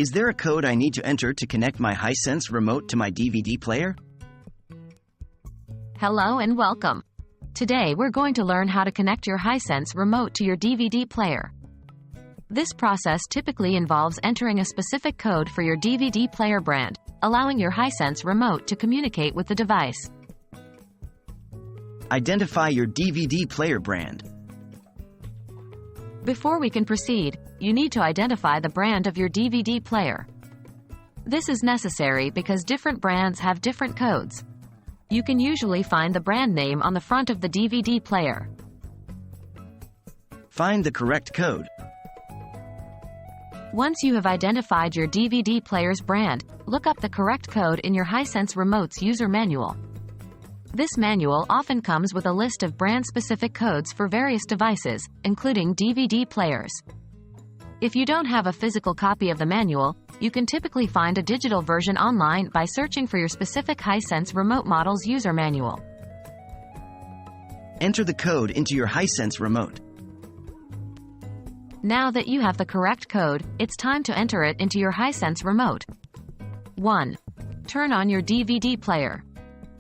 Is there a code I need to enter to connect my Hisense Remote to my DVD player? Hello and welcome. Today we're going to learn how to connect your Hisense Remote to your DVD player. This process typically involves entering a specific code for your DVD player brand, allowing your Hisense Remote to communicate with the device. Identify your DVD player brand. Before we can proceed, you need to identify the brand of your DVD player. This is necessary because different brands have different codes. You can usually find the brand name on the front of the DVD player. Find the correct code. Once you have identified your DVD player's brand, look up the correct code in your Hisense Remote's user manual. This manual often comes with a list of brand-specific codes for various devices, including DVD players. If you don't have a physical copy of the manual, you can typically find a digital version online by searching for your specific Hisense Remote model's user manual. Enter the code into your Hisense Remote. Now that you have the correct code, it's time to enter it into your Hisense Remote. 1. Turn on your DVD player.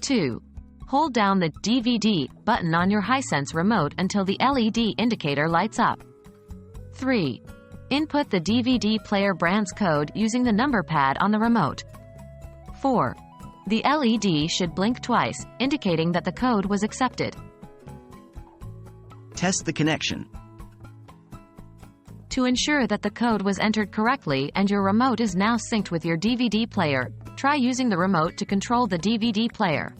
2. Hold down the DVD button on your Hisense Remote until the LED indicator lights up. 3. Input the DVD player brand's code using the number pad on the remote. 4. The LED should blink twice, indicating that the code was accepted. Test the connection. To ensure that the code was entered correctly and your remote is now synced with your DVD player, try using the remote to control the DVD player.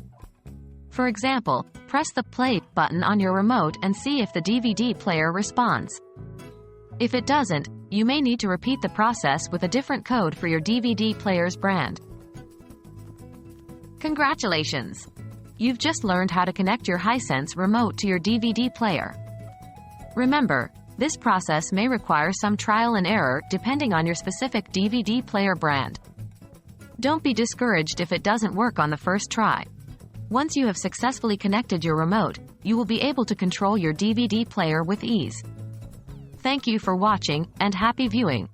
For example, press the play button on your remote and see if the DVD player responds. If it doesn't, you may need to repeat the process with a different code for your DVD player's brand. Congratulations! You've just learned how to connect your Hisense Remote to your DVD player. Remember, this process may require some trial and error depending on your specific DVD player brand. Don't be discouraged if it doesn't work on the first try. Once you have successfully connected your remote, you will be able to control your DVD player with ease. Thank you for watching, and happy viewing.